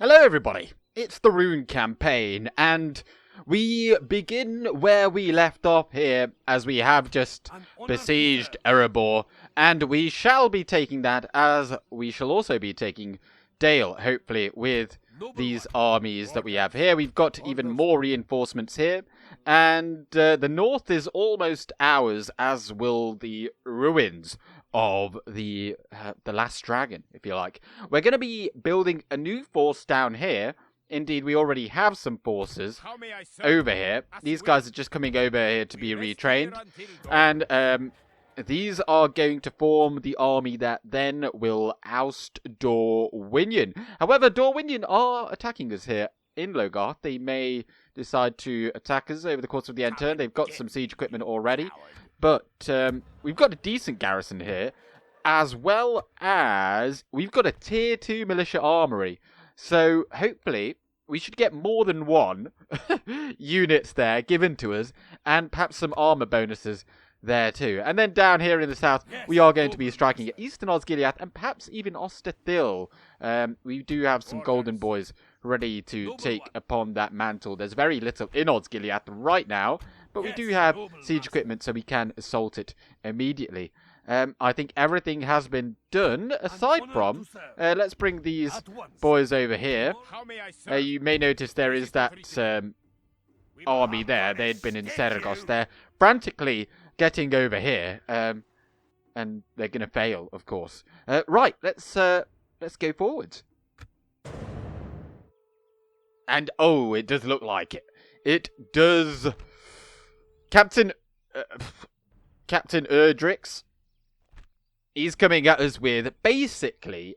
Hello everybody, it's the Rhûn campaign, and we begin where we left off here, as we have just besieged Erebor, and we shall be taking that, as we shall also be taking Dale, hopefully, with these armies that we have here. We've got even more reinforcements here, and the north is almost ours, as will the ruins of the last dragon, if you like. We're going to be building a new force down here. Indeed, we already have some forces over here. These guys are just coming over here to be retrained, and these are going to form the army that then will oust Dorwinion. However, Dorwinion are attacking us here in Logarth. They may decide to attack us over the course of the end turn. They've got some siege equipment already. But we've got a decent garrison here, as well as we've got a tier 2 militia armory. So hopefully we should get more than one units there given to us, and perhaps some armor bonuses there too. And then down here in the south, we are going to be striking at Eastern Osgiliath and perhaps even Ostithil. We do have some golden boys ready to take upon that mantle. There's very little in Osgiliath right now, but we do have siege equipment, so we can assault it immediately. I think everything has been done, aside from... let's bring these boys over here. You may notice there is that army there. They'd been in Sergos. They're frantically getting over here, and they're going to fail, of course. Right, let's go forwards. And, oh, it does look like it. It does... Captain Erdrix, he's coming at us with basically,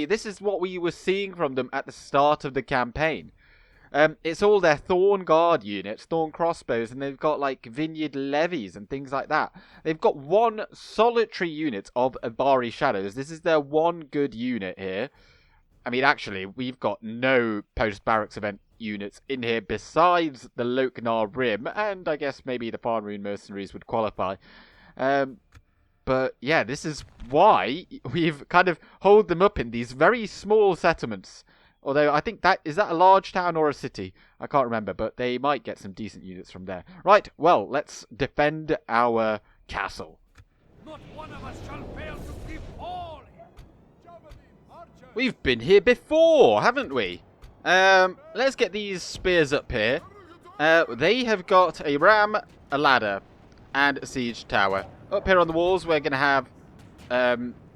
this is what we were seeing from them at the start of the campaign. It's all their Thorn Guard units, Thorn Crossbows, and they've got like Vineyard Levies and things like that. They've got one solitary unit of Abari Shadows. This is their one good unit here. I mean, actually, we've got no post-barracks event units in here besides the Loke Khan Rim, and I guess maybe the Farnroon Mercenaries would qualify. But yeah, this is why we've kind of holed them up in these very small settlements. Although I think is that a large town or a city? I can't remember, but they might get some decent units from there. Right, well, let's defend our castle. Not one of us shall fail to keep all. We've been here before, haven't we? Let's get these spears up here. They have got a ram, a ladder, and a siege tower. Up here on the walls, we're going to have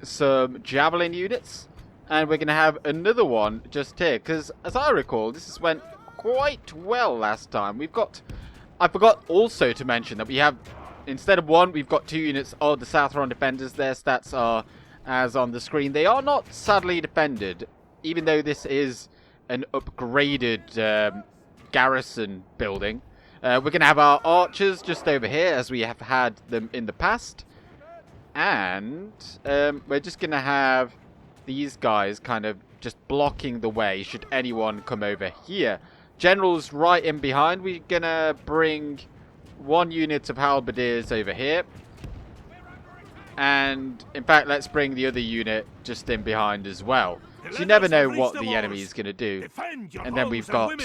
some javelin units. And we're going to have another one just here. Because, as I recall, this went quite well last time. I forgot also to mention that we have, instead of one, we've got 2 units of the Saturn Defenders. Their stats are as on the screen. They are not sadly defended, even though this is an upgraded garrison building. We're going to have our archers just over here, as we have had them in the past. And we're just going to have these guys kind of just blocking the way should anyone come over here. Generals right in behind. We're going to bring 1 unit of halberdiers over here. And, in fact, let's bring the other unit just in behind as well. So you never know what the enemy is going to do. And then we've got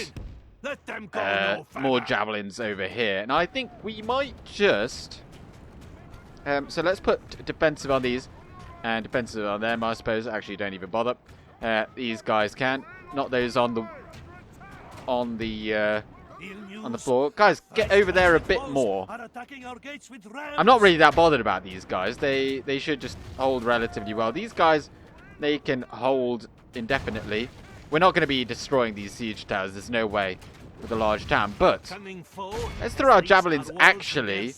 more javelins over here. And I think we might just... so let's put defensive on these. And defensive on them, I suppose. Actually, don't even bother. These guys can. Not those on the floor. Guys, get over there a bit more. I'm not really that bothered about these guys. They should just hold relatively well. These guys, they can hold indefinitely. We're not going to be destroying these siege towers. There's no way with a large town. But let's throw our javelins actually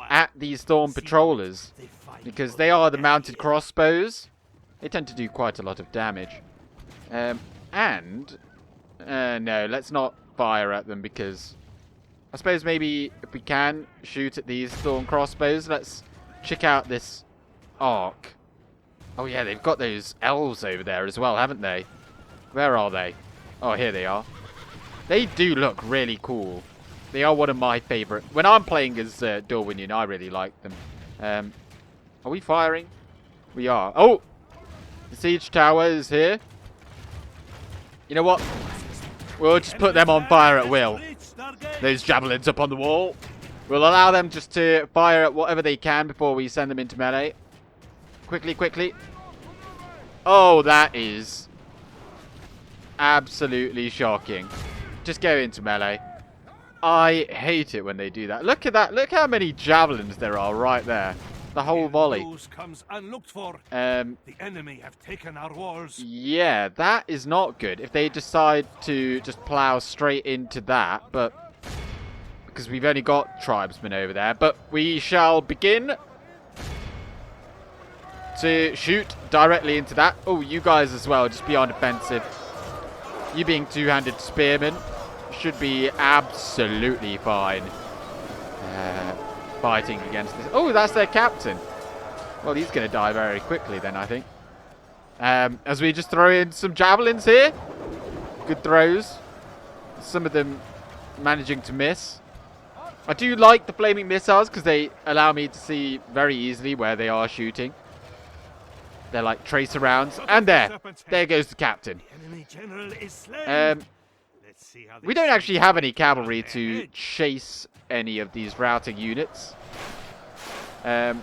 at these Thorn Patrollers. Because they are the mounted crossbows. They tend to do quite a lot of damage. No, let's not fire at them because I suppose maybe if we can shoot at these Thorn crossbows, let's check out this arc. Oh yeah, they've got those elves over there as well, haven't they? Where are they? Oh, here they are. They do look really cool. They are one of my favourite. When I'm playing as Dorwinion, I really like them. Are we firing? We are. Oh! The siege tower is here. You know what? We'll just put them on fire at will. Those javelins up on the wall. We'll allow them just to fire at whatever they can before we send them into melee. Quickly, quickly. Oh, that is absolutely shocking. Just go into melee. I hate it when they do that. Look at that. Look how many javelins there are right there. The whole volley. Comes unlooked for. The enemy have taken our walls. Yeah, that is not good. If they decide to just plow straight into that, but because we've only got tribesmen over there, but we shall begin to shoot directly into that. Oh, you guys as well, just be on defensive. You being two-handed spearmen should be absolutely fine. Fighting against this. Oh, that's their captain. Well, he's going to die very quickly then, I think. As we just throw in some javelins here. Good throws. Some of them managing to miss. I do like the flaming missiles because they allow me to see very easily where they are shooting. They're like tracer rounds. And there goes the captain. We don't actually have any cavalry to chase any of these routing units. Yeah.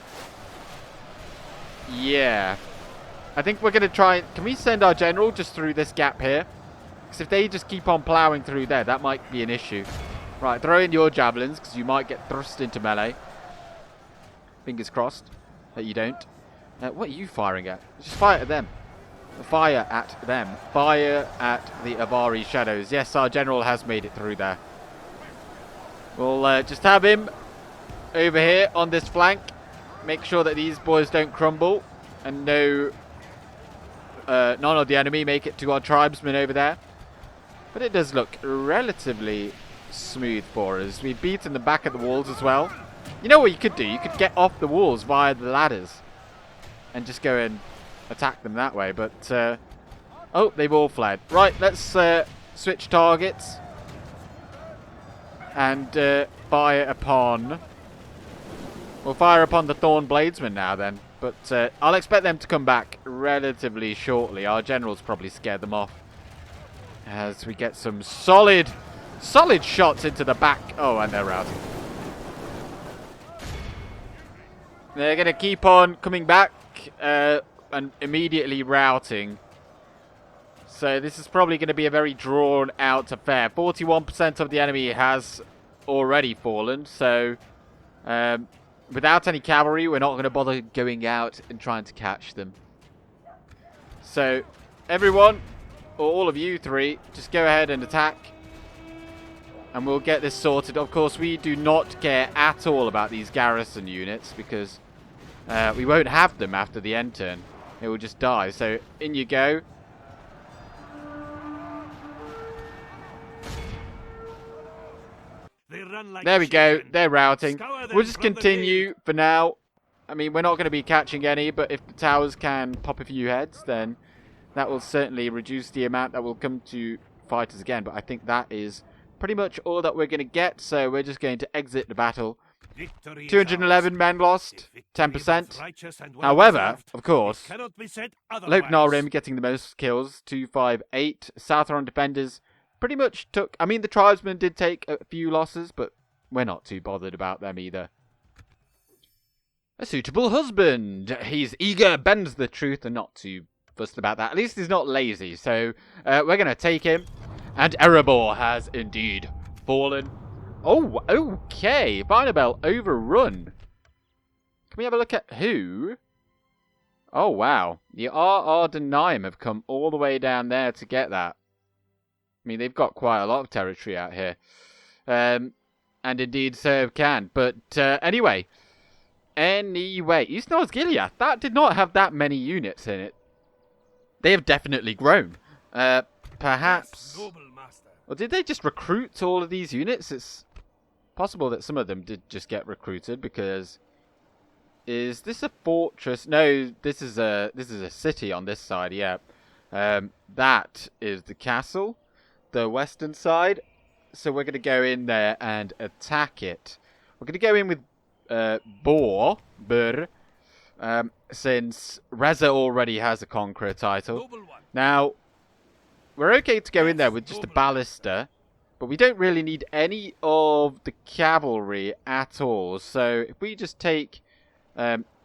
I think we're going to try... Can we send our general just through this gap here? Because if they just keep on ploughing through there, that might be an issue. Right, throw in your javelins, because you might get thrust into melee. Fingers crossed that you don't. What are you firing at? Just fire at them. Fire at them. Fire at the Avari shadows. Yes, our general has made it through there. We'll just have him over here on this flank. Make sure that these boys don't crumble. And none of the enemy make it to our tribesmen over there. But it does look relatively smooth for us. We've beaten the back of the walls as well. You know what you could do? You could get off the walls via the ladders. And just go and attack them that way. But, oh, they've all fled. Right, let's switch targets. And fire upon... We'll fire upon the Thorn Bladesmen now then. But I'll expect them to come back relatively shortly. Our general's probably scared them off. As we get some solid shots into the back. Oh, and they're routing. They're going to keep on coming back and immediately routing. So this is probably going to be a very drawn out affair. 41% of the enemy has already fallen. So without any cavalry, we're not going to bother going out and trying to catch them. So everyone, or all of you three, just go ahead and attack. And we'll get this sorted. Of course, we do not care at all about these garrison units because we won't have them after the end turn. They will just die. So in you go. There we go. They're routing. We'll just continue for now. I mean, we're not going to be catching any, but if the towers can pop a few heads, then that will certainly reduce the amount that will come to fight us again. But I think that is pretty much all that we're going to get, so we're just going to exit the battle. 211 men lost, 10%. However, of course, Loke Khan getting the most kills, 258. Saturn Defenders pretty much took... I mean, the tribesmen did take a few losses, but we're not too bothered about them either. A suitable husband. He's eager, bends the truth, and not too fussed about that. At least he's not lazy, so we're going to take him. And Erebor has indeed fallen. Oh, okay. Vinabel overrun. Can we have a look at who? Oh, wow. The RR Denaim have come all the way down there to get that. I mean, they've got quite a lot of territory out here. And indeed, so can. But anyway. Eastern Osgiliath. That did not have that many units in it. They have definitely grown. Perhaps... Or did they just recruit all of these units? It's possible that some of them did just get recruited because... Is this a fortress? No, this is a city on this side, yeah. That is the castle. The western side. So we're going to go in there and attack it. We're going to go in with Bor, since Reza already has a Conqueror title. Now, we're okay to go in there with just a ballista, but we don't really need any of the cavalry at all. So if we just take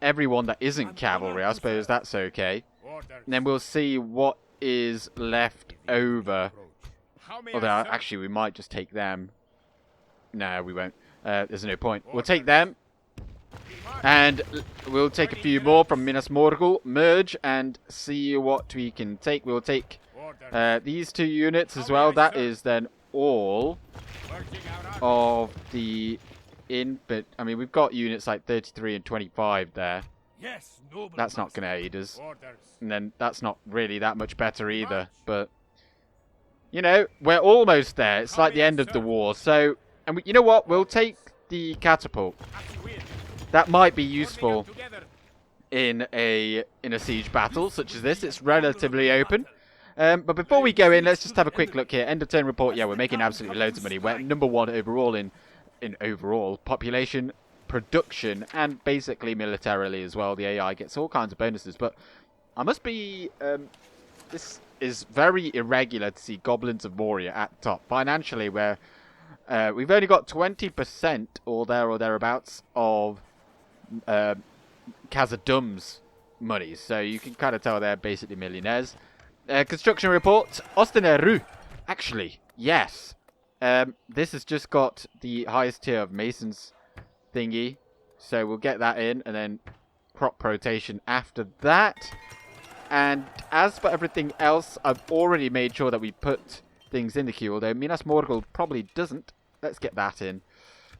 everyone that isn't cavalry, I suppose that's okay. And then we'll see what is left over. Although, actually, we might just take them. No, we won't. There's no point. We'll take them. And we'll take a few more from Minas Morgul, merge, and see what we can take. We'll take these 2 units as well. That is then all of the infant. I mean, we've got units like 33 and 25 there. That's not going to aid us. And then that's not really that much better either. But, you know, we're almost there. It's like the end of the war. So, and you know what? We'll take the catapult. That might be useful in a siege battle such as this. It's relatively open. But before we go in, let's just have a quick look here. End of turn report. Yeah, we're making absolutely loads of money. We're #1 overall in overall population, production, and basically militarily as well. The AI gets all kinds of bonuses. But I must be... this is very irregular to see Goblins of Moria at top. Financially, we've only got 20% or thereabouts of Khazad-dûm's money. So you can kind of tell they're basically millionaires. Construction report. Ostithil. Actually, yes. This has just got the highest tier of masons thingy. So we'll get that in. And then crop rotation after that. And as for everything else, I've already made sure that we put things in the queue. Although Minas Morgul probably doesn't. Let's get that in.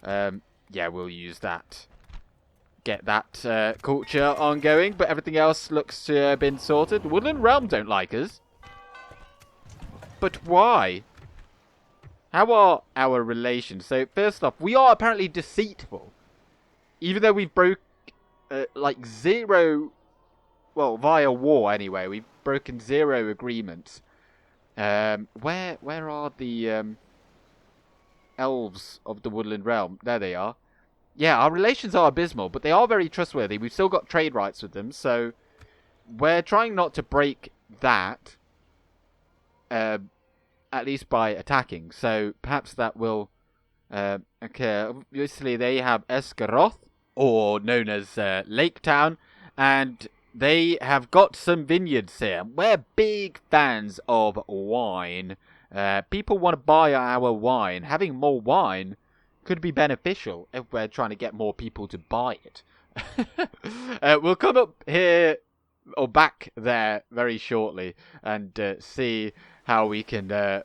Yeah, we'll use that. Get that culture ongoing, but everything else looks to have been sorted. Woodland Realm don't like us. But why? How are our relations? So, first off, we are apparently deceitful. Even though we've broke, like, 0... Well, via war, anyway. We've broken 0 agreements. Where are the elves of the Woodland Realm? There they are. Yeah, our relations are abysmal, but they are very trustworthy. We've still got trade rights with them, so we're trying not to break that, at least by attacking. So perhaps that will occur. Obviously, they have Esgaroth, or known as Lake Town, and they have got some vineyards here. We're big fans of wine. People want to buy our wine. Having more wine could be beneficial if we're trying to get more people to buy it. We'll come up here or back there very shortly and see how we can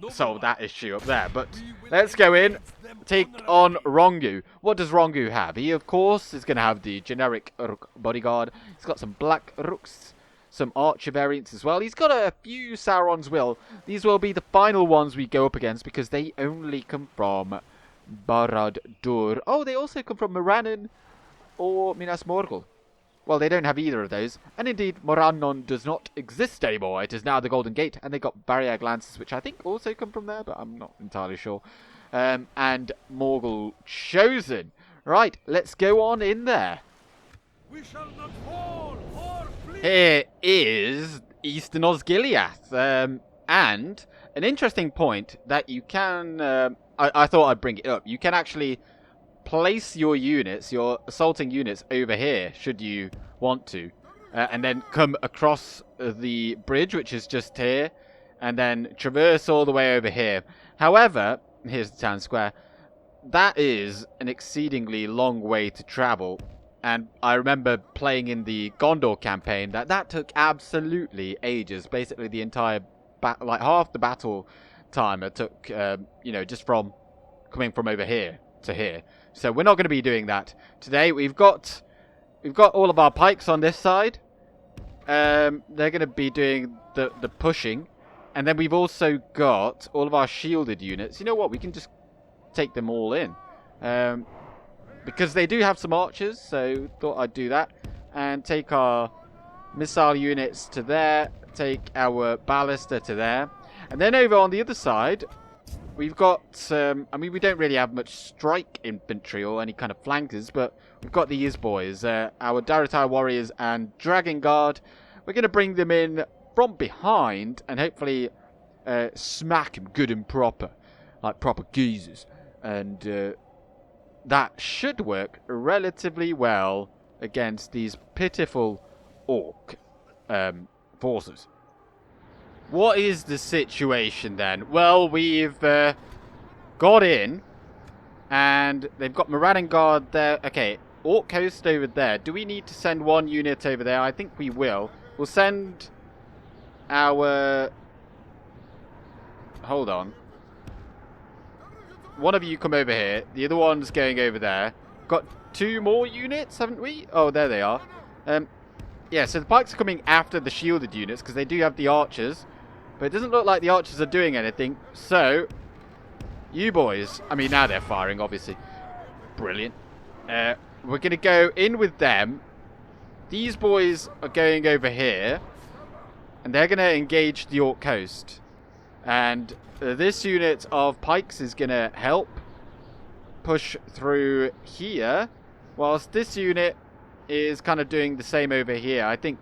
solve that issue up there. But let's go in, take on Rongu. What does Rongu have? He, of course, is going to have the generic Rook bodyguard. He's got some black Rooks, some archer variants as well. He's got a few Sauron's Will. These will be the final ones we go up against because they only come from Barad-dûr. Oh, they also come from Morannon or Minas Morgul. Well, they don't have either of those. And indeed, Morannon does not exist anymore. It is now the Golden Gate. And they got barrier glances, which I think also come from there, but I'm not entirely sure. And Morgul Chosen. Right, let's go on in there. We shall not fall or flee. Here is Eastern Osgiliath. And an interesting point that you can... I thought I'd bring it up. You can actually place your units, your assaulting units, over here, should you want to. And then come across the bridge, which is just here. And then traverse all the way over here. However, here's the town square. That is an exceedingly long way to travel. And I remember playing in the Gondor campaign that took absolutely ages. Basically the entire, like half the battle time it took, you know, just from coming from over here to here. So we're not going to be doing that today. We've got all of our pikes on this side. They're going to be doing the pushing, and then we've also got all of our shielded units. You know what? We can just take them all in, because they do have some archers. So thought I'd do that and take our missile units to there. Take our ballista to there. And then over on the other side, we've got, I mean, we don't really have much strike infantry or any kind of flankers, but we've got these boys, our Daratai warriors and Dragon Guard. We're going to bring them in from behind and hopefully smack them good and proper, like proper geezers. And that should work relatively well against these pitiful orc forces. What is the situation then? Well, we've got in, and they've got Moradin Guard there. Okay, Orc Coast over there. Do we need to send one unit over there? I think we will. We'll send our... Hold on. One of you come over here. The other one's going over there. Got 2 more units, haven't we? Oh, there they are. Yeah, so the pikes are coming after the shielded units, because they do have the archers. But it doesn't look like the archers are doing anything. So, you boys... I mean, now they're firing, obviously. Brilliant. We're going to go in with them. These boys are going over here. And they're going to engage the Orc Coast. And this unit of pikes is going to help push through here. Whilst this unit is kind of doing the same over here. I think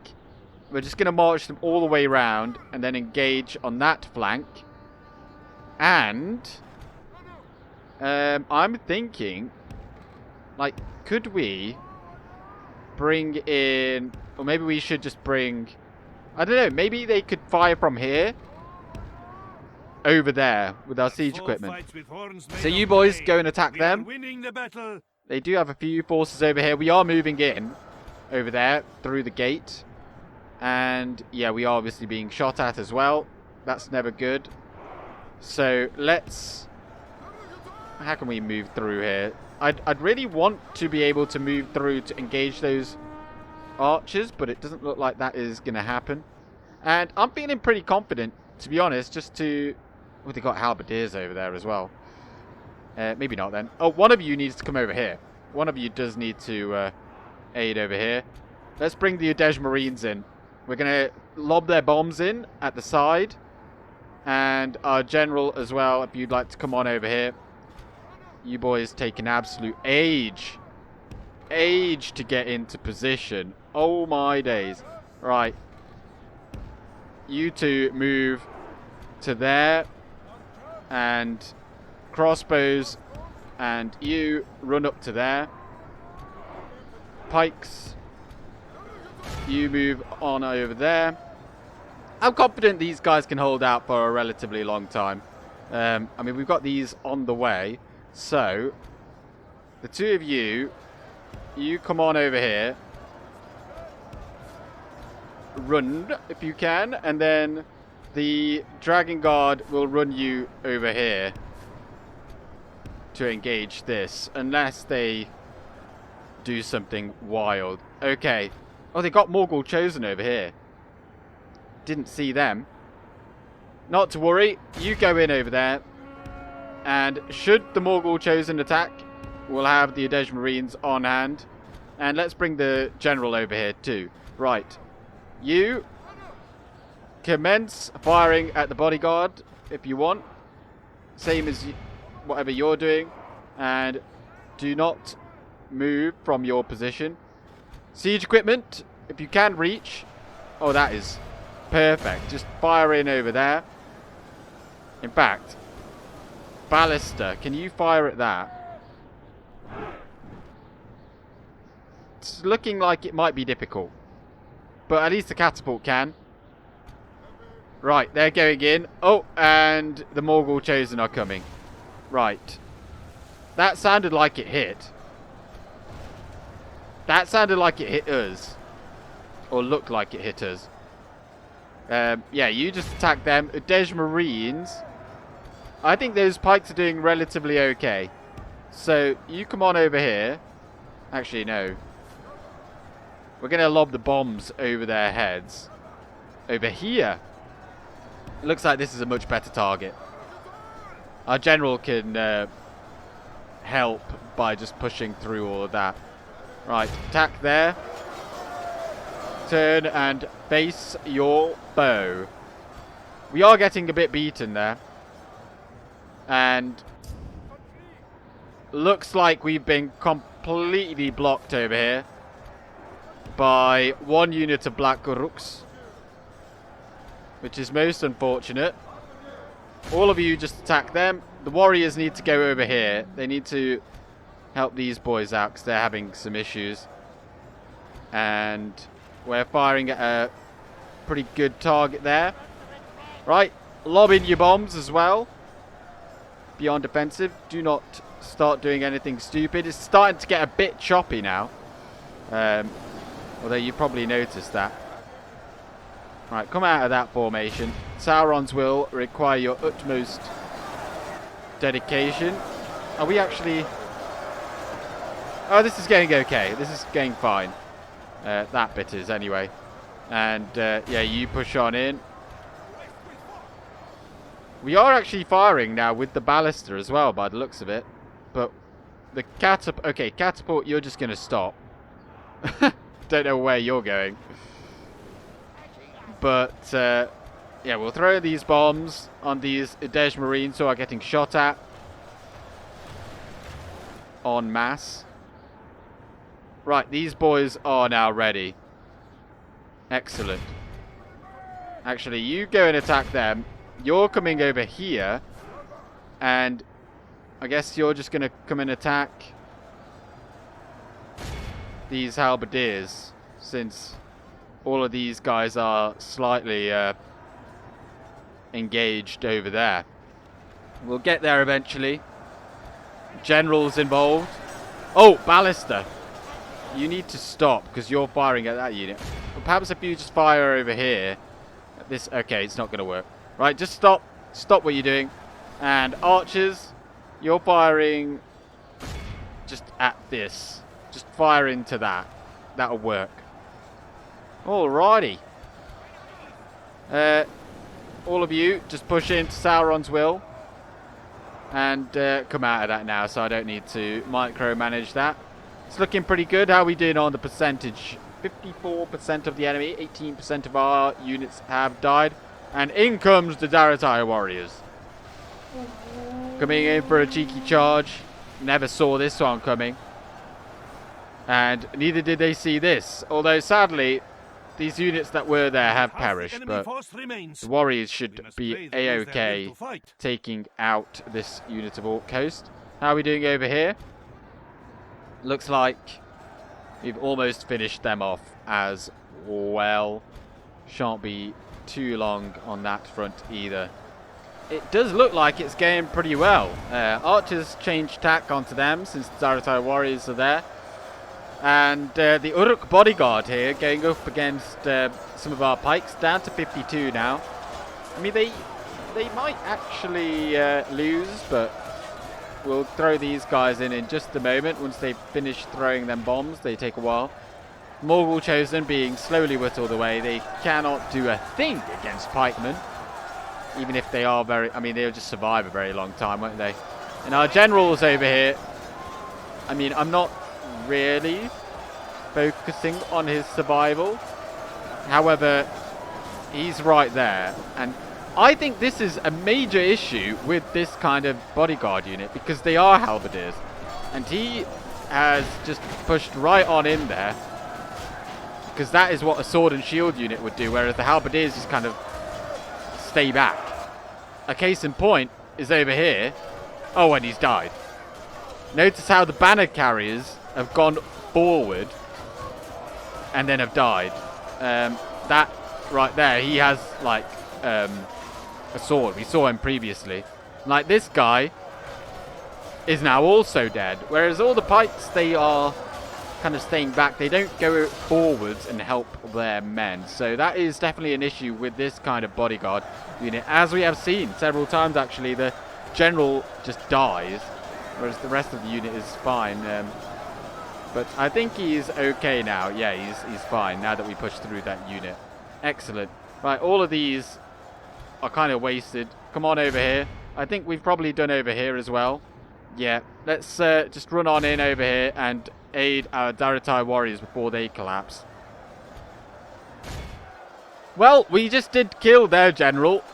we're just going to march them all the way around and then engage on that flank. And I'm thinking, like, could we bring in, or maybe we should just bring, I don't know, maybe they could fire from here over there with our siege equipment. So you boys go and attack them. They do have a few forces over here. We are moving in over there through the gate. And yeah, we are obviously being shot at as well. That's never good. So let's... How can we move through here? I'd really want to be able to move through to engage those archers, but it doesn't look like that is going to happen. And I'm feeling pretty confident, to be honest, just to... Oh, they got halberdiers over there as well. Maybe not then. Oh, one of you needs to come over here. One of you does need to aid over here. Let's bring the Udej Marines in. We're going to lob their bombs in at the side. And our general as well, if you'd like to come on over here. You boys take an absolute age to get into position. Oh my days. Right. You two move to there. And crossbows, and you run up to there. Pikes, you move on over there. I'm confident these guys can hold out for a relatively long time. I mean, we've got these on the way. So, the 2 of you, you come on over here. Run, if you can, and then the Dragon Guard will run you over here to engage this, unless they do something wild. Okay. Oh, they got Morgul Chosen over here. Didn't see them. Not to worry. You go in over there. And should the Morgul Chosen attack, we'll have the Udej Marines on hand. And let's bring the General over here too. Right. You commence firing at the bodyguard if you want. Same as whatever you're doing. And do not move from your position. Siege equipment, if you can reach. Oh, that is perfect. Just fire in over there. In fact, ballista, can you fire at that? It's looking like it might be difficult. But at least the catapult can. Right, they're going in. Oh, and the Morgul Chosen are coming. Right. That sounded like it hit. That sounded like it hit us. Or looked like it hit us. Yeah, you just attack them. Udej Marines. I think those pikes are doing relatively okay. So, you come on over here. Actually, no. We're going to lob the bombs over their heads. Over here. It looks like this is a much better target. Our general can help by just pushing through all of that. Right, attack there. Turn and face your bow. We are getting a bit beaten there. And looks like we've been completely blocked over here by 1 unit of Black Guruks, which is most unfortunate. all of you just attack them. The warriors need to go over here. They need to help these boys out because they're having some issues. And we're firing at a pretty good target there. Right, lob in your bombs as well. Beyond defensive. Do not start doing anything stupid. It's starting to get a bit choppy now. Although you probably noticed that. Right, come out of that formation. Sauron's will require your utmost dedication. Are we actually... Oh, this is getting okay. This is getting fine. That bit is, anyway. And, yeah, you push on in. We are actually firing now with the ballista as well, by the looks of it. But the catapult... Okay, catapult, you're just going to stop. Don't know where you're going. But, yeah, we'll throw these bombs on these Idej Marines who are getting shot at. En masse. Right, these boys are now ready. Excellent. Actually, you go and attack them. You're coming over here. And I guess you're just going to come and attack these halberdiers, since all of these guys are slightly engaged over there. We'll get there eventually. Generals involved. Oh, ballista. You need to stop because you're firing at that unit. But perhaps if you just fire over here. This, okay, it's not going to work. Right, just stop. Stop what you're doing. And archers, you're firing just at this. Just fire into that. That'll work. Alrighty. All of you, just push into Sauron's will. And come out of that now, so I don't need to micromanage that. It's looking pretty good. How are we doing on the percentage? 54% of the enemy, 18% of our units have died. And in comes the Daratai warriors. Coming in for a cheeky charge. Never saw this one coming. And neither did they see this. Although, sadly, these units that were there have perished. But the warriors should be A-OK taking out this unit of Orc Coast. How are we doing over here? Looks like we've almost finished them off as well. Shan't be too long on that front either. It does look like it's going pretty well. Archers changed tack onto them since the Zaratai warriors are there. And the Uruk bodyguard here going up against some of our pikes, down to 52 now. I mean, they might actually lose, but we'll throw these guys in just a moment. Once they finish throwing them bombs, they take a while. Morgul Chosen being slowly whittled away. They cannot do a thing against pikemen. Even if they are very... I mean, they'll just survive a very long time, won't they? And our generals over here... I mean, I'm not really focusing on his survival. However, he's right there. And I think this is a major issue with this kind of bodyguard unit, because they are halberdiers. And he has just pushed right on in there, because that is what a sword and shield unit would do, whereas the halberdiers just kind of stay back. A case in point is over here. Oh, and he's died. Notice how the banner carriers have gone forward and then have died. That right there, he has like a sword. We saw him previously. Like, this guy is now also dead, whereas all the pikes, they are kind of staying back. They don't go forwards and help their men. So that is definitely an issue with this kind of bodyguard unit, as we have seen several times. Actually, the general just dies, whereas the rest of the unit is fine. But I think he's okay now. Yeah, he's fine now that we pushed through that unit. Excellent. Right, all of these are kind of wasted. Come on over here. I think we've probably done over here as well. Yeah, let's just run on in over here and aid our Daratai warriors before they collapse. Well, we just did kill their general.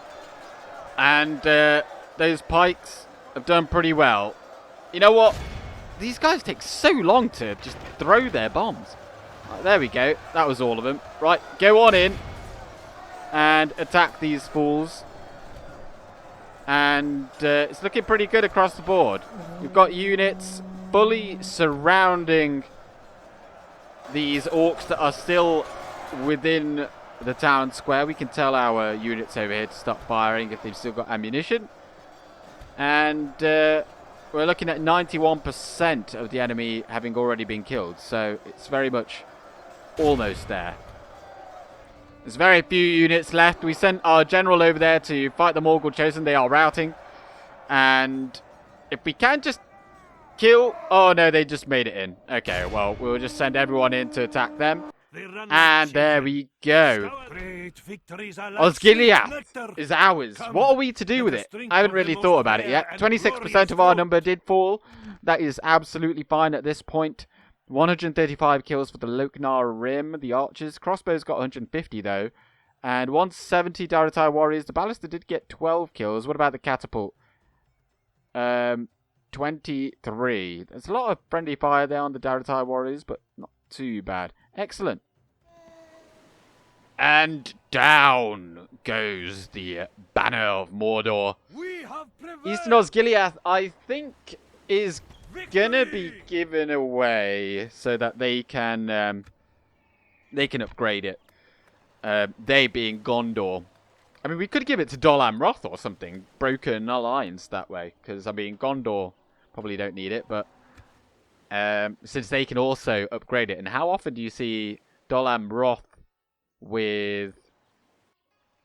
And those pikes have done pretty well. You know what? These guys take so long to just throw their bombs. Right, there we go. That was all of them. Right, go on in and attack these fools. And it's looking pretty good across the board. We've got units fully surrounding these orcs that are still within the town square. We can tell our units over here to stop firing if they've still got ammunition. And we're looking at 91% of the enemy having already been killed. So it's very much almost there. There's very few units left. We sent our general over there to fight the Morgul Chosen. They are routing. And if we can just kill... Oh, no, they just made it in. Okay, well, we'll just send everyone in to attack them. And there we go. Osgiliath is ours. What are we to do with it? I haven't really thought about it yet. 26% of our number did fall. That is absolutely fine at this point. 135 kills for the Loke Khan Rim, the archers. Crossbows got 150 though. And 170 Daratai warriors. The ballista did get 12 kills. What about the catapult? 23. There's a lot of friendly fire there on the Daratai warriors, but not too bad. Excellent. And down goes the banner of Mordor. Eastern Osgiliath, I think, is gonna be given away so that they can upgrade it. They being Gondor. I mean, we could give it to Dol Amroth or something. Broken Alliance that way. Because, I mean, Gondor probably don't need it. But since they can also upgrade it. And how often do you see Dol Amroth with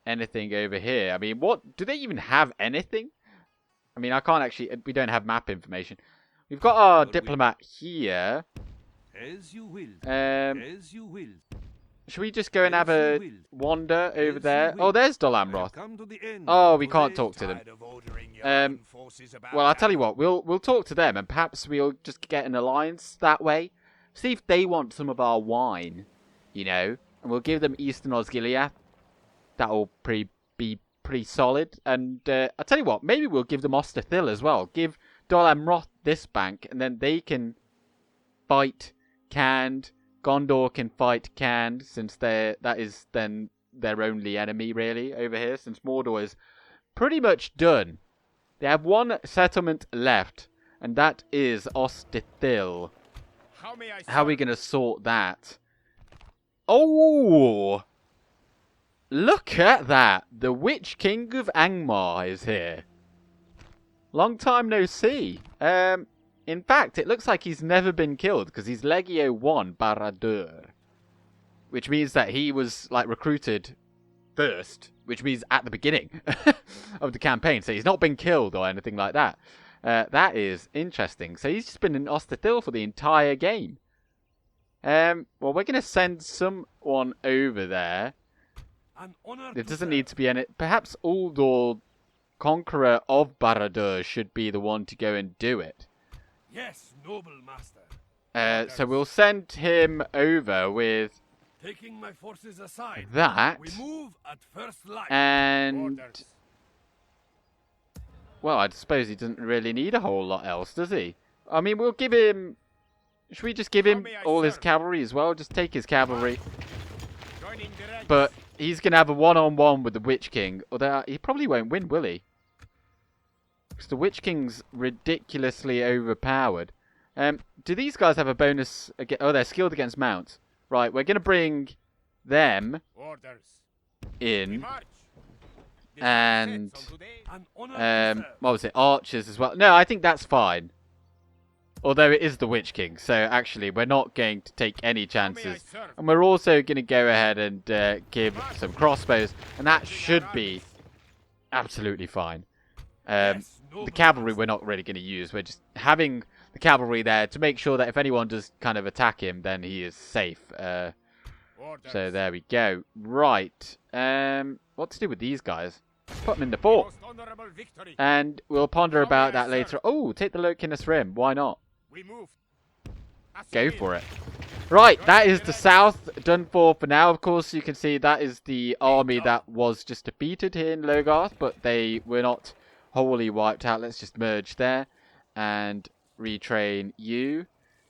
anything over here? I mean, what... Do they even have anything? I mean, I can't actually... We don't have map information. We've got our diplomat here. As you will. As you will. Should we just go and have a wander over there? Oh, there's Dol Amroth. Oh, we can't talk to them. Well, I'll tell you what. We'll talk to them, and perhaps we'll just get an alliance that way. See if they want some of our wine, you know. And we'll give them Eastern Osgiliath. That'll be pretty solid. And I'll tell you what. Maybe we'll give them Ostithil as well. Give Dol Amroth this bank, and then they can fight Canned. Gondor can fight Canned, since that is then their only enemy, really, over here, since Mordor is pretty much done. They have one settlement left, and that is Ostithil. How are we going to sort that? Oh! Look at that! The Witch King of Angmar is here. Long time no see. In fact, it looks like he's never been killed because he's Legio 1 Barad-dûr. Which means that he was like recruited first, which means at the beginning of the campaign. So he's not been killed or anything like that. That is interesting. So he's just been in Ostithil for the entire game. Well, we're going to send someone over there. It doesn't need to be any... Perhaps Uldor, Conqueror of Barad-dûr, should be the one to go and do it. Yes, noble master. So we'll send him over with Taking my forces aside, that. we move at first light. And Orders. well, I suppose he doesn't really need a whole lot else, does he? I mean, we'll give him... Should we just give him all his cavalry as well? Just take his cavalry. But he's going to have a one-on-one with the Witch King. Although he probably won't win, will he? Because the Witch King's ridiculously overpowered. Do these guys have a bonus? Oh, they're skilled against mounts. Right, we're going to bring them in. And, what was it? Archers as well. No, I think that's fine. Although it is the Witch King. So, actually, we're not going to take any chances. And we're also going to go ahead and give some crossbows. And that should be absolutely fine. The cavalry we're not really going to use. We're just having the cavalry there to make sure that if anyone does kind of attack him, then he is safe. So there we go. Right. What to do with these guys? Put them in the fort. And we'll ponder about that later. Oh, take the Loke Khan Rim. Why not? Go for it. Right, that is the south done for now. Of course, you can see that is the army that was just defeated here in Logarth, but they were not wholly wiped out. Let's just merge there and retrain you.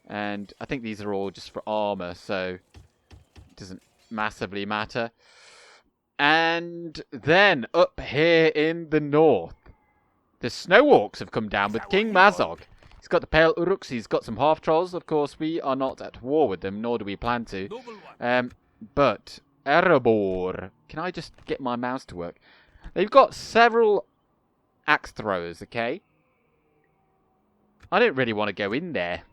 And I think these are all just for armor, so it doesn't massively matter. And then up here in the north, The Snow Orcs have come down with King Mazog. He's got the Pale Uruks. He's got some half trolls. Of course, we are not at war with them, nor do we plan to. But Erebor, can I just get my mouse to work? They've got several axe throwers. Okay. I don't really want to go in there.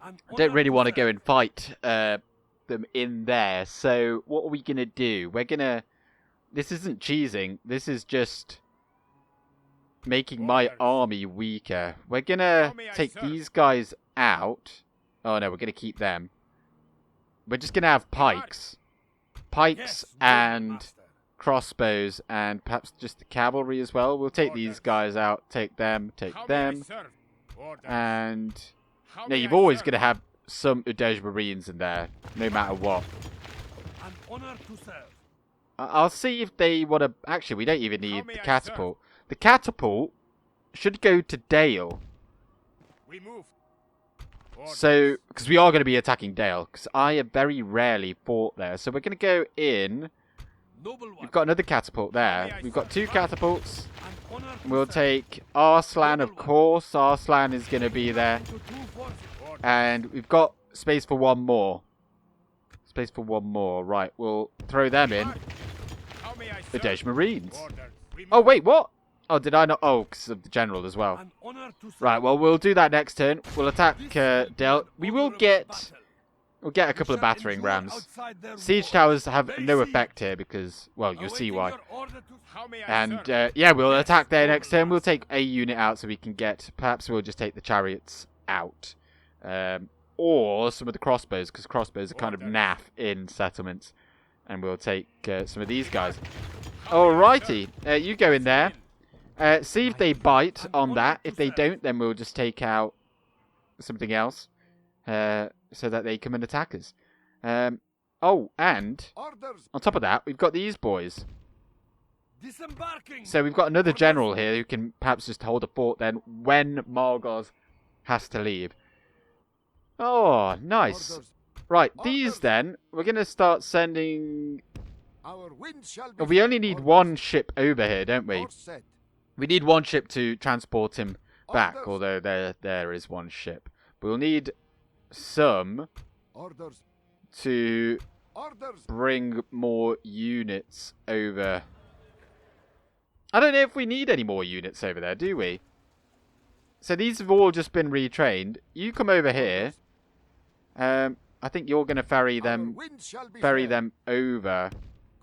I don't really want to go and fight them in there. So what are we gonna do? We're gonna. This isn't cheesing. This is just making my army weaker. We're gonna take these guys out. Oh no, we're gonna keep them. We're just gonna have pikes. Pikes and crossbows and perhaps just the cavalry as well. We'll take these guys out, take them. And no, you've always gonna have some Udej Marines in there, no matter what. I'll see if they want to... Actually, we don't even need the catapult. The catapult should go to Dale. So, because we are going to be attacking Dale, because I have very rarely fought there. So we're going to go in. We've got another catapult there. We've got 2 catapults. We'll take Arslan, of course. Arslan is going to be there. And we've got space for one more. Space for one more. Right, we'll throw them in. The Dej Marines. Oh, wait, what? Oh, did I not? Oh, because of the general as well. Right, well, we'll do that next turn. We'll attack Del. We'll get a couple of battering rams. Siege towers have no effect here because, well, you'll see why. And, yeah, we'll attack there next turn. We'll take a unit out so we can get... Perhaps we'll just take the chariots out. Or some of the crossbows, because crossbows are kind of naff in settlements. And we'll take some of these guys. Alrighty, you go in there. See if they bite on that. If they don't, then we'll just take out something else. So that they come and attack us. Oh, and on top of that, we've got these boys. So we've got another general here who can perhaps just hold a fort then when Margos has to leave. Oh, nice. Right, these then, we're going to start sending... We only need one ship over here, don't we? We need one ship to transport him back, although there is one ship. But we'll need some to bring more units over. I don't know if we need any more units over there, do we? So these have all just been retrained. You come over here. I think you're going to ferry them over.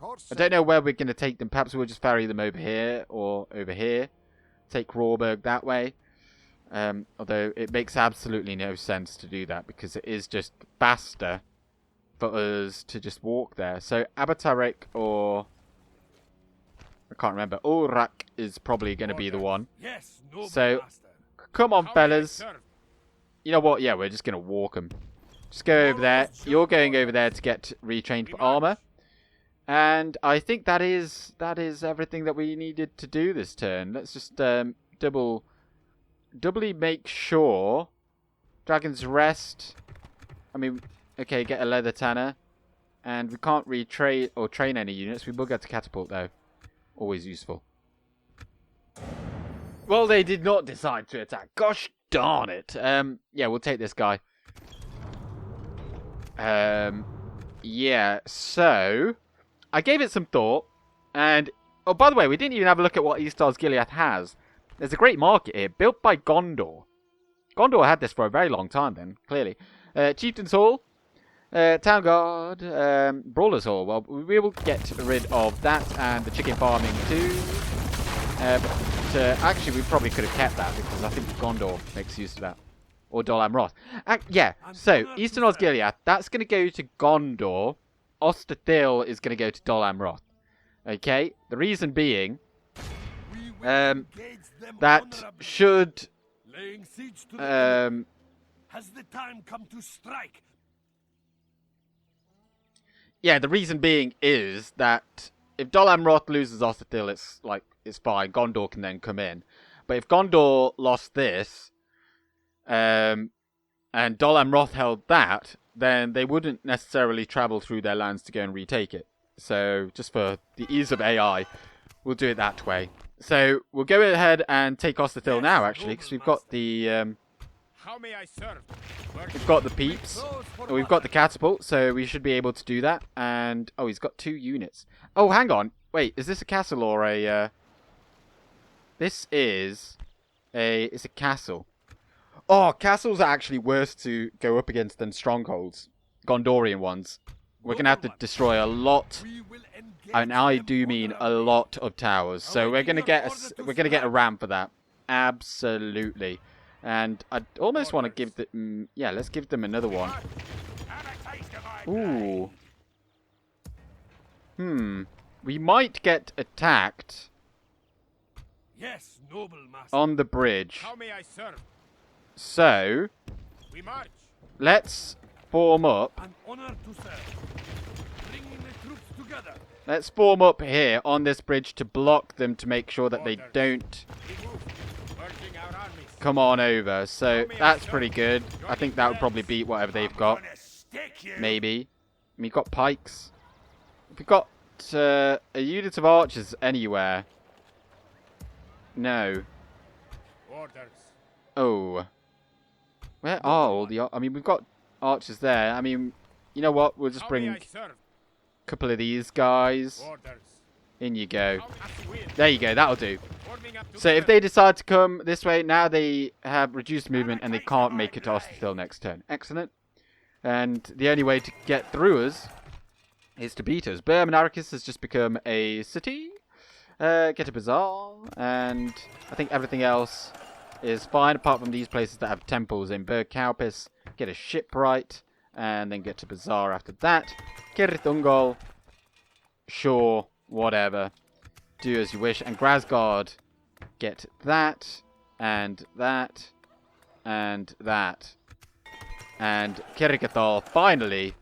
I don't know where we're going to take them. Perhaps we'll just ferry them over here or over here. Take Rawberg that way. Although it makes absolutely no sense to do that because it is just faster for us to just walk there. So Abatarek or... I can't remember. Urak is probably going to be the one. So, come on, fellas. You know what? Yeah, we're just going to walk them. Just go over there. You're going over there to get retrained for armor. And I think that is everything that we needed to do this turn. Let's just doubly make sure. Dragon's Rest. I mean, okay, get a leather tanner. And we can't retrain or train any units. We will get to catapult though. Always useful. Well, they did not decide to attack. Gosh darn it. Yeah, we'll take this guy. Yeah, so I gave it some thought, and oh, by the way, we didn't even have a look at what Gilead has. There's a great market here, built by Gondor. Gondor had this for a very long time, then clearly. Chieftain's Hall, Town Guard, Brawler's Hall. Well, we will get rid of that and the chicken farming too. But actually, we probably could have kept that because I think Gondor makes use of that. Or Dol Amroth. Yeah, so Eastern Osgiliath, that's going to go to Gondor. Ostithil is going to go to Dol Amroth. Okay, the reason being that should has the time come to strike? Yeah, the reason being is that if Dol Amroth loses Ostithil, it's fine. Gondor can then come in. But if Gondor lost this, and Dol Amroth held that, then they wouldn't necessarily travel through their lands to go and retake it. So, just for the ease of AI, we'll do it that way. So we'll go ahead and take Ostithil now, actually, because we've got the How may I serve? we've got the peeps, we've got the catapult, so we should be able to do that. And oh, he's got 2 units. Oh, hang on, wait, is this a castle or a? This is it's a castle. Oh, castles are actually worse to go up against than strongholds, Gondorian ones. We're gonna have to destroy a lot. And I do mean a lot of towers. So we're gonna get a ram for that. Absolutely. And I almost want to give them. Yeah, let's give them another one. Ooh. We might get attacked. Yes, noble master. On the bridge. How may I serve? So We march. let's form up. An honor to serve. Bringing the troops together. Let's form up here on this bridge to block them to make sure that they don't We move. Urging our armies. come on over. So that's pretty good. I think that would probably beat whatever they've got. Gonna stick you. Maybe. We've got pikes. If we've got a unit of archers anywhere. No. Orders. Oh. Where are all the... I mean, we've got archers there. I mean, you know what? We'll just How bring may a I serve? couple of these guys. Orders. In you go. How as will. There you go. That'll do. Forming up So if together. they decide to come this way, now they have reduced movement and they can't make it to Ostithil next turn. Excellent. And the only way to get through us is to beat us. Arrakis has just become a city. Get a bazaar. And I think everything else is fine apart from these places that have temples in Bergkaupis. Get a shipwright. And then get to bazaar after that. Kirithungol. Sure. Whatever. Do as you wish. And Grasgard. Get that. And that. And that. And Kirikathal, finally.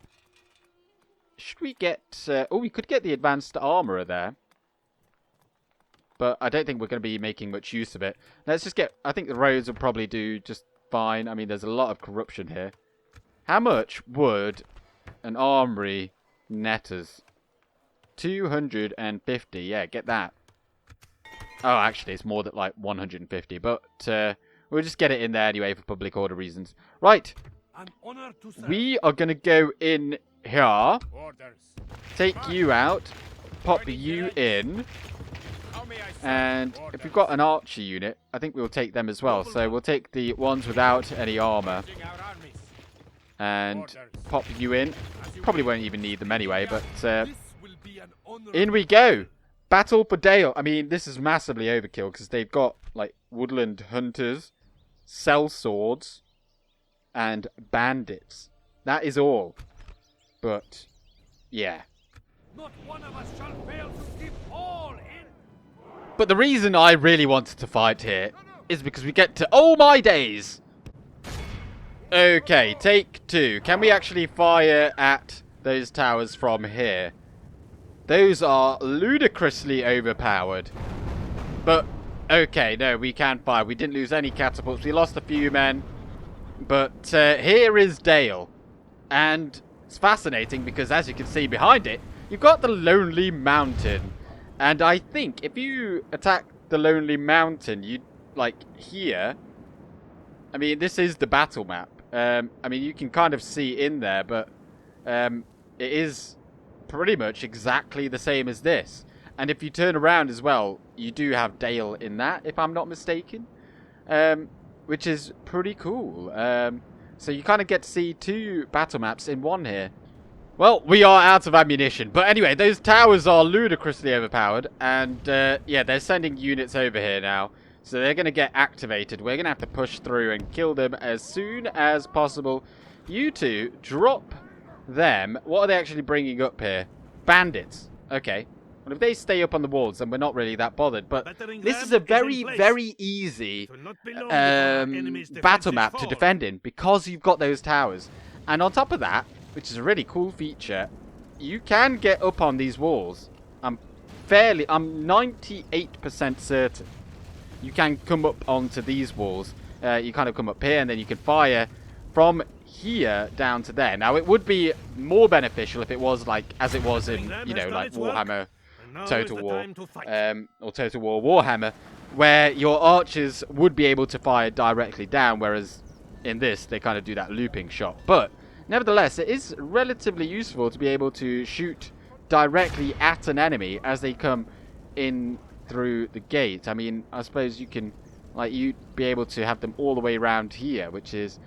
Should we get... oh, we could get the advanced armourer there. But I don't think we're going to be making much use of it. Let's just get... I think the roads will probably do just fine. I mean, there's a lot of corruption here. How much would an armory net us? 250. Yeah, get that. Oh, actually, it's more than like 150. But we'll just get it in there anyway for public order reasons. Right. An honor to serve. We are going to go in here. Orders. Take you out. Pop you in. How may I serve? And if Orders. we've got an archer unit, I think we'll take them as well. So we'll take the ones without any armour. Urging our armies. And Orders. pop you in. As you Probably will. won't even need them anyway, but This will be an honor. in we go. Battle for Dale. I mean, this is massively overkill because they've got like Woodland Hunters, sellswords, and bandits. That is all. But yeah. Not one of us shall fail to keep all in. But the reason I really wanted to fight here is because we get to... Oh my days! Okay, take 2. Can we actually fire at those towers from here? Those are ludicrously overpowered. But, okay, no, we can fire. We didn't lose any catapults. We lost a few men. But here is Dale. And it's fascinating because, as you can see behind it, you've got the Lonely Mountain. And I think if you attack the Lonely Mountain, you like here. I mean, this is the battle map. I mean, you can kind of see in there, but it is pretty much exactly the same as this. And if you turn around as well, you do have Dale in that, if I'm not mistaken. Which is pretty cool. So you kind of get to see 2 battle maps in one here. Well, we are out of ammunition. But anyway, those towers are ludicrously overpowered. And yeah, they're sending units over here now. So they're going to get activated. We're going to have to push through and kill them as soon as possible. You two, drop them. What are they actually bringing up here? Bandits. Okay. Well, if they stay up on the walls, then we're not really that bothered. But this is a very, very easy battle map to defend in because you've got those towers. And on top of that, which is a really cool feature, you can get up on these walls. I'm 98% certain. You can come up onto these walls. You kind of come up here and then you can fire from here down to there. Now, it would be more beneficial if it was like, as it was in, you know, like Warhammer Now is Total the War, time to fight. or Total War Warhammer, where your archers would be able to fire directly down, whereas in this they kind of do that looping shot. But nevertheless, it is relatively useful to be able to shoot directly at an enemy as they come in through the gate. I mean, I suppose you can, like, you'd be able to have them all the way around here, which is,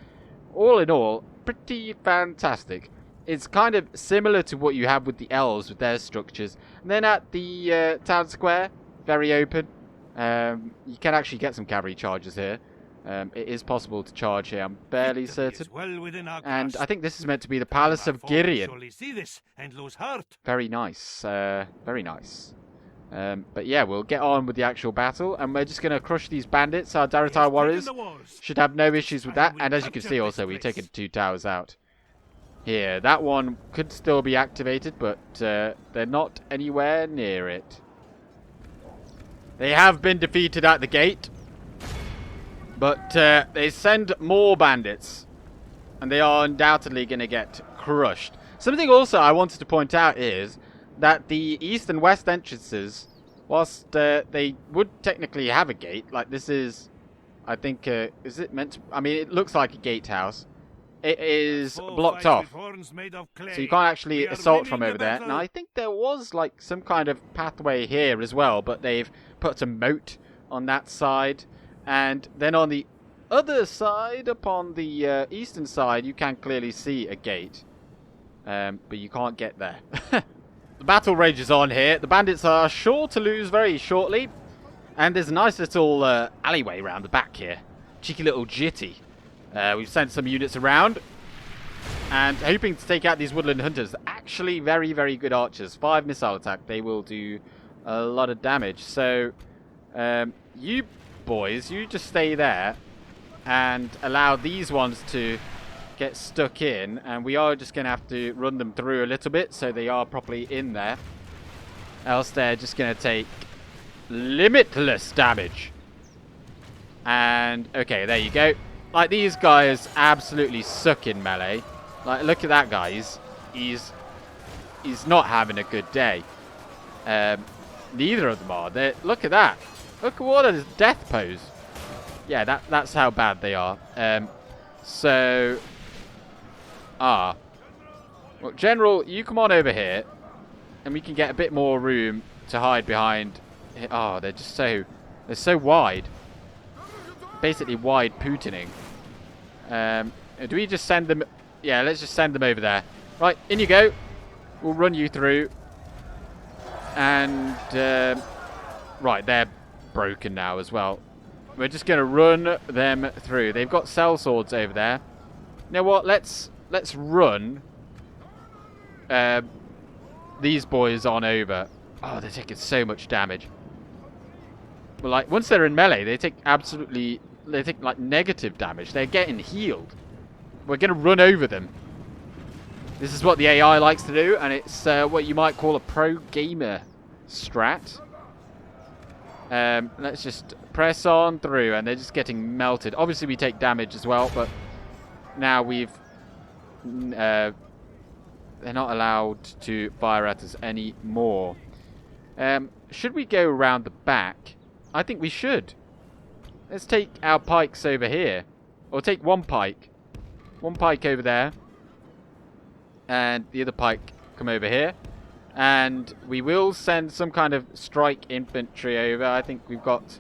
all in all, pretty fantastic. It's kind of similar to what you have with the elves with their structures. And then at the town square, very open. You can actually get some cavalry charges here. It is possible to charge here, I'm barely certain. And I think this is meant to be the Palace of Gilead. Very nice, very nice. But yeah, we'll get on with the actual battle, and we're just going to crush these bandits. Our Daratire warriors should have no issues with that. And as you can see also, we've taken 2 towers out. Here, that one could still be activated, but they're not anywhere near it. They have been defeated at the gate, but they send more bandits, and they are undoubtedly going to get crushed. Something also I wanted to point out is that the east and west entrances, whilst they would technically have a gate, like this is, I think, is it meant to, I mean, it looks like a gatehouse. It is blocked off, so you can't actually assault from over there. Now, I think there was, like, some kind of pathway here as well, but they've put a moat on that side. And then on the other side, upon the eastern side, you can clearly see a gate. But you can't get there. The battle rages on here. The bandits are sure to lose very shortly. And there's a nice little alleyway around the back here. Cheeky little jitty. We've sent some units around. And hoping to take out these Woodland Hunters. Actually very, very good archers. 5 missile attack. They will do a lot of damage. So, you boys, you just stay there. And allow these ones to get stuck in. And we are just going to have to run them through a little bit. So they are properly in there. Else they're just going to take limitless damage. And, okay, there you go. Like, these guys absolutely suck in melee. Like, look at that guy. He's not having a good day. Neither of them are. Look at that. Look at what a death pose. Yeah, that's how bad they are. Well, General, you come on over here. And we can get a bit more room to hide behind. Oh, they're just they're so wide. Basically wide Putining. Do we just send them? Yeah, let's just send them over there. Right, in you go. We'll run you through. And right, they're broken now as well. We're just going to run them through. They've got cell swords over there. You know what? Let's run these boys on over. Oh, they're taking so much damage. Well, like, once they're in melee, they take like negative damage. They're getting healed. We're going to run over them. This is what the AI likes to do, and it's what you might call a pro gamer strat. Let's just press on through, and they're just getting melted. Obviously, we take damage as well, but now they're not allowed to fire at us anymore. Should we go around the back? I think we should. Let's take our pikes over here. Or take one pike. One pike over there. And the other pike come over here. And we will send some kind of strike infantry over. I think we've got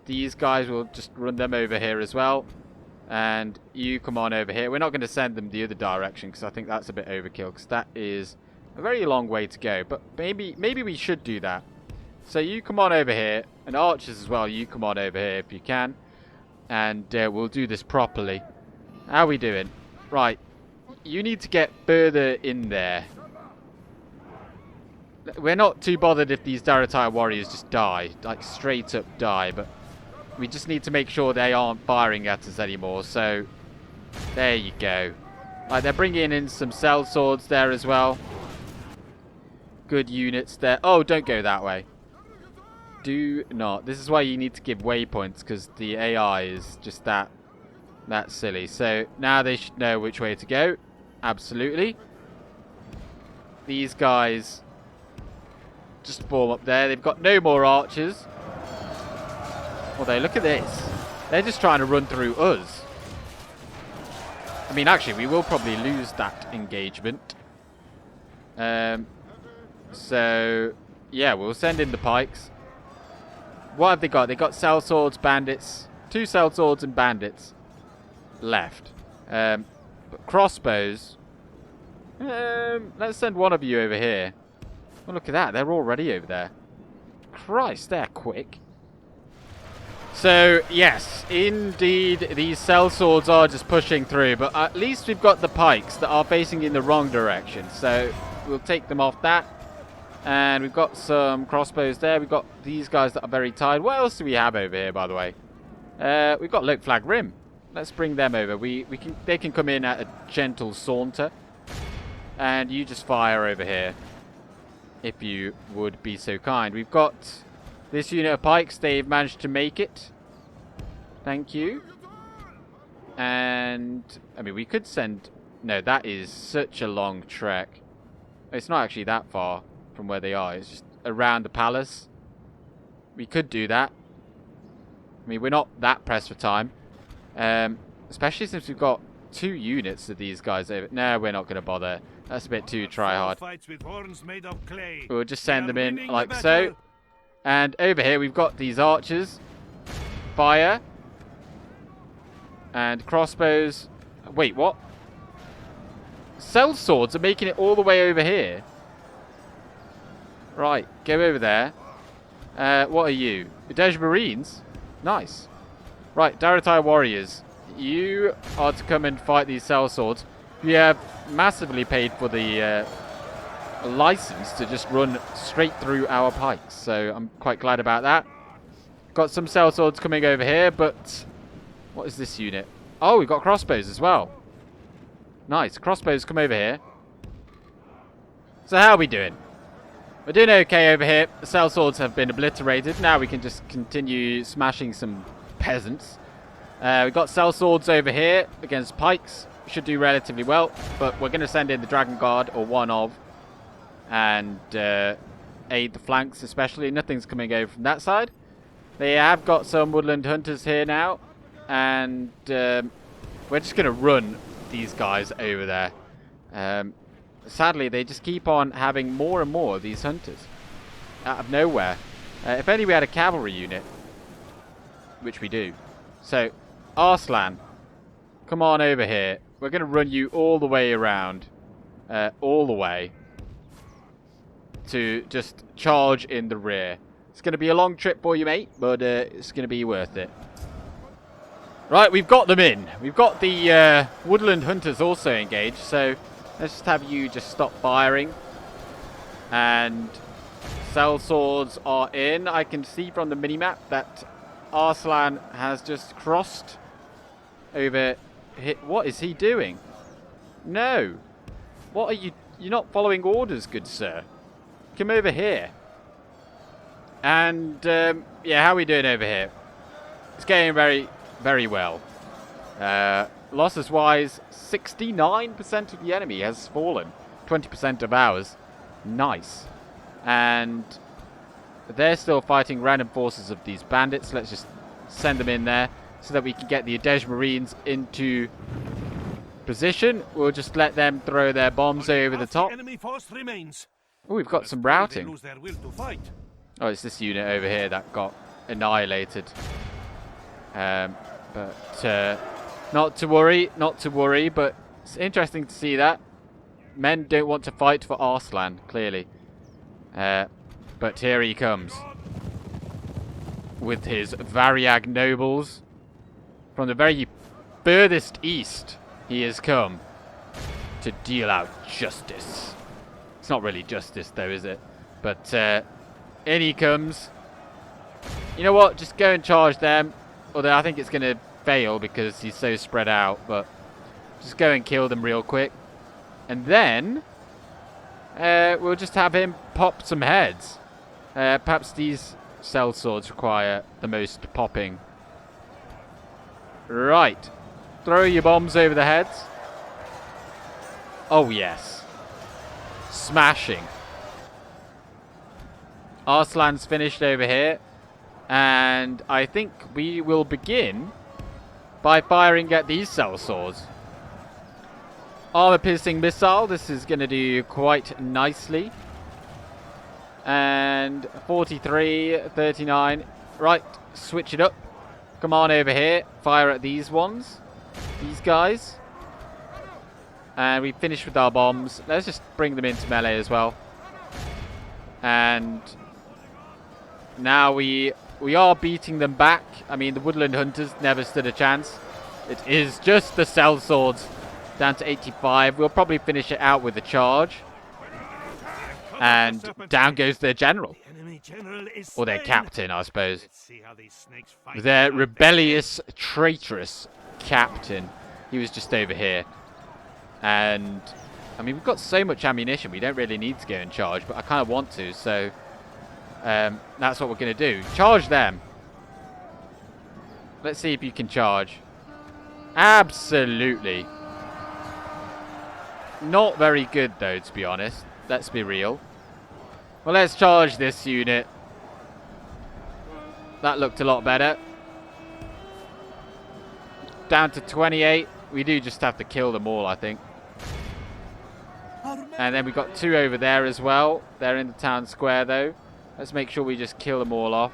these guys. We'll just run them over here as well. And you come on over here. We're not going to send them the other direction because I think that's a bit overkill. Because that is a very long way to go. But maybe we should do that. So you come on over here. And archers as well. You come on over here if you can. And we'll do this properly. How are we doing? Right. You need to get further in there. We're not too bothered if these Daratire warriors just die. Like, straight up die. But we just need to make sure they aren't firing at us anymore. So, there you go. Like, they're bringing in some cell swords there as well. Good units there. Oh, don't go that way. Do not. This is why you need to give waypoints, because the AI is just that silly. So, now they should know which way to go. Absolutely. These guys just form up there. They've got no more archers. Although, look at this. They're just trying to run through us. I mean, actually, we will probably lose that engagement. So, yeah, we'll send in the pikes. What have they got? They got sellswords, bandits. 2 sellswords and bandits left. But crossbows. Let's send one of you over here. Oh, look at that. They're already over there. Christ, they're quick. So, yes, indeed, these sellswords are just pushing through. But at least we've got the pikes that are facing in the wrong direction. So, we'll take them off that. And we've got some crossbows there. We've got these guys that are very tired. What else do we have over here, by the way? We've got Loke Flag Rim. Let's bring them over. They can come in at a gentle saunter. And you just fire over here, if you would be so kind. We've got this unit of pikes. They've managed to make it. Thank you. And, I mean, we could send... No, that is such a long trek. It's not actually that far from where they are. It's just around the palace. We could do that. I mean, we're not that pressed for time. Especially since we've got 2 units of these guys over. No, we're not going to bother. That's a bit too try-hard. We'll just send them in like so. And over here, we've got these archers. Fire. And crossbows. Wait, what? Sellswords are making it all the way over here. Right, go over there. What are you? Udej Marines? Nice. Right, Daratai warriors. You are to come and fight these sellswords. We have massively paid for the license to just run straight through our pikes. So I'm quite glad about that. Got some sellswords coming over here, but... What is this unit? Oh, we've got crossbows as well. Nice. Crossbows come over here. So how are we doing? We're doing okay over here. The sellswords have been obliterated. Now we can just continue smashing some peasants. We've got sellswords over here against pikes. Should do relatively well. But we're going to send in the Dragon Guard, or one of. And aid the flanks especially. Nothing's coming over from that side. They have got some Woodland Hunters here now. And we're just going to run these guys over there. Sadly, they just keep on having more and more of these hunters out of nowhere. If only we had a cavalry unit, which we do. So, Arslan, come on over here. We're going to run you all the way around, all the way, to just charge in the rear. It's going to be a long trip for you, mate, but it's going to be worth it. Right, we've got them in. We've got the Woodland Hunters also engaged, so let's just have you just stop firing. And sellswords are in. I can see from the minimap that Arslan has just crossed over. What is he doing? No. What are you? You're not following orders, good sir. Come over here. And yeah, how are we doing over here? It's going very, very well. Losses wise, 69% of the enemy has fallen. 20% of ours. Nice. And they're still fighting random forces of these bandits. Let's just send them in there so that we can get the Udej Marines into position. We'll just let them throw their bombs over the top. Oh, we've got some routing. Oh, it's this unit over here that got annihilated. But not to worry, but it's interesting to see that. Men don't want to fight for Arslan, clearly. But here he comes. With his Variag nobles. From the very furthest east, he has come to deal out justice. It's not really justice, though, is it? But in he comes. You know what? Just go and charge them. Although I think it's going to fail because he's so spread out. But just go and kill them real quick. And then we'll just have him pop some heads. Perhaps these sellswords require the most popping. Right. Throw your bombs over the heads. Oh, yes. Smashing. Arslan's finished over here. And I think we will begin by firing at these sellswords. Armor-piercing missile. This is going to do quite nicely. And 43, 39. Right, switch it up. Come on over here. Fire at these ones. These guys. And we finish with our bombs. Let's just bring them into melee as well. And now we are beating them back. I mean, the Woodland Hunters never stood a chance. It is just the sellswords down to 85. We'll probably finish it out with a charge. And down goes their general. Or their captain, I suppose. Their rebellious, traitorous captain. He was just over here. And, I mean, we've got so much ammunition. We don't really need to go and charge. But I kind of want to, so that's what we're going to do. Charge them. Let's see if you can charge. Absolutely. Not very good, though, to be honest. Let's be real. Well, let's charge this unit. That looked a lot better. Down to 28. We do just have to kill them all, I think. And then we've got 2 over there as well. They're in the town square, though. Let's make sure we just kill them all off.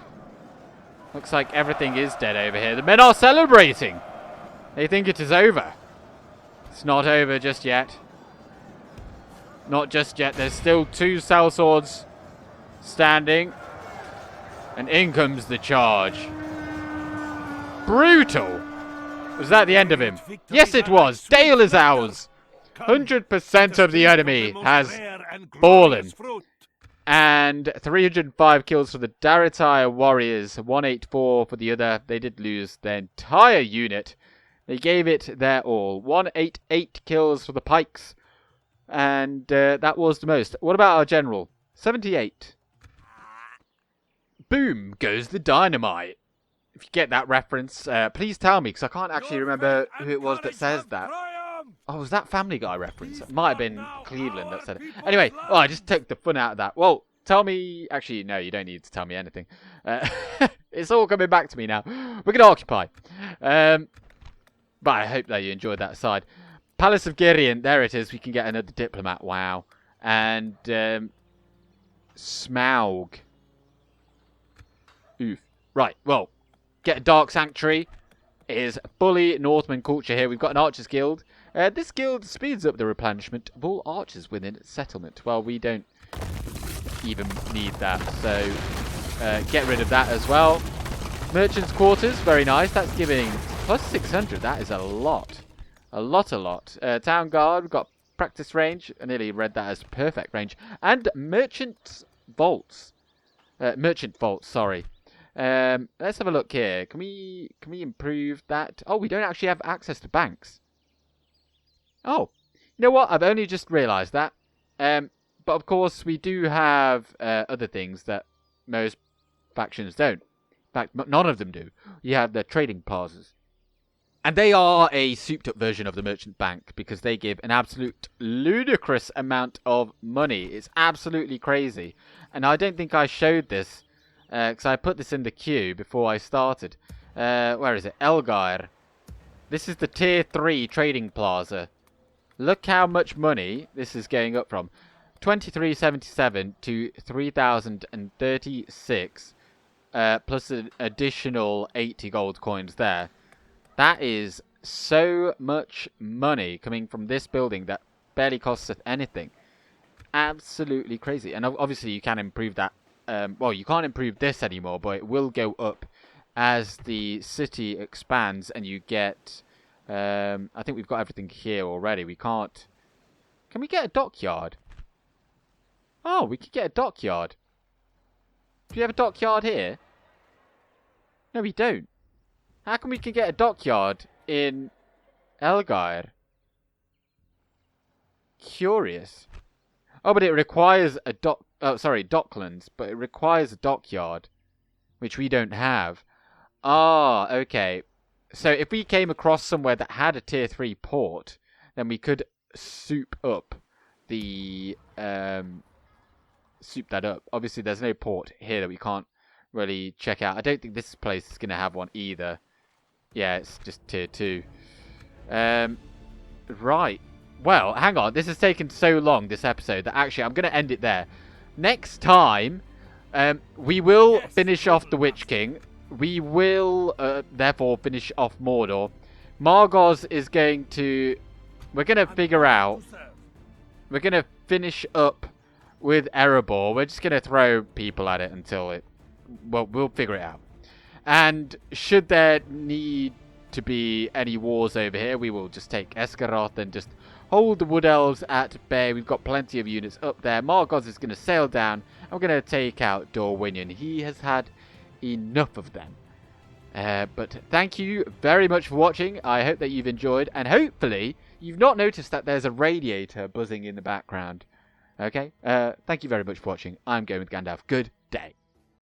Looks like everything is dead over here. The men are celebrating. They think it is over. It's not over just yet. Not just yet. There's still 2 sellswords standing. And in comes the charge. Brutal. Was that the end of him? Yes, it was. Dale is ours. 100% of the enemy has fallen. And 305 kills for the Daratire Warriors. 184 for the other. They did lose their entire unit. They gave it their all. 188 kills for the Pikes. And that was the most. What about our general? 78. Boom goes the dynamite. If you get that reference, please tell me, because I can't actually remember who it was that says that. Oh, was that Family Guy reference? It might have been Cleveland that said it. Anyway, oh, I just took the fun out of that. Well, tell me... Actually, no, you don't need to tell me anything. It's all coming back to me now. We're going to occupy. But I hope that you enjoyed that aside. Palace of Girion, there it is. We can get another diplomat. Wow. And Smaug. Oof. Right, well, get a Dark Sanctuary. It is fully Northman culture here. We've got an Archers Guild. This guild speeds up the replenishment of all archers within its settlement. Well, we don't even need that, so get rid of that as well. Merchants' Quarters, very nice. That's giving plus 600. That is a lot. A lot. Town Guard, we've got practice range. I nearly read that as perfect range. And Merchant Vaults. Merchant Vaults, sorry. Let's have a look here. Can we improve that? Oh, we don't actually have access to banks. Oh, you know what? I've only just realised that. But of course, we do have other things that most factions don't. In fact, none of them do. You have the trading plazas. And they are a souped-up version of the merchant bank because they give an absolute ludicrous amount of money. It's absolutely crazy. And I don't think I showed this because I put this in the queue before I started. Where is it? Elgir. This is the tier 3 trading plaza. Look how much money this is going up from. 2377 to 3036 plus an additional 80 gold coins there. That is so much money coming from this building that barely costs us anything. Absolutely crazy. And obviously you can improve that. Well, you can't improve this anymore, but it will go up as the city expands and you get... I think we've got everything here already. We can't... Can we get a dockyard? Oh, we could get a dockyard. Do we have a dockyard here? No, we don't. How come we can get a dockyard in Elgir? Curious. Oh, but it requires a docklands, but it requires a dockyard, which we don't have. Ah, okay. So if we came across somewhere that had a tier 3 port, then we could soup up the soup that up. Obviously, there's no port here that we can't really check out. I don't think this place is going to have one either. Yeah, it's just tier 2. Right. Well, hang on. This has taken so long, this episode, that actually I'm going to end it there. Next time, we will finish off the Witch King. We will, therefore, finish off Mordor. Margos is going to... We're going to figure out... We're going to finish up with Erebor. We're just going to throw people at it until it... Well, we'll figure it out. And should there need to be any wars over here, we will just take Esgaroth and just hold the Wood Elves at bay. We've got plenty of units up there. Margos is going to sail down. I'm going to take out Dorwinion. He has had enough of them. But thank you very much for watching. I hope that you've enjoyed. And hopefully you've not noticed that there's a radiator buzzing in the background. Okay? Thank you very much for watching. I'm going with Gandalf. Good day.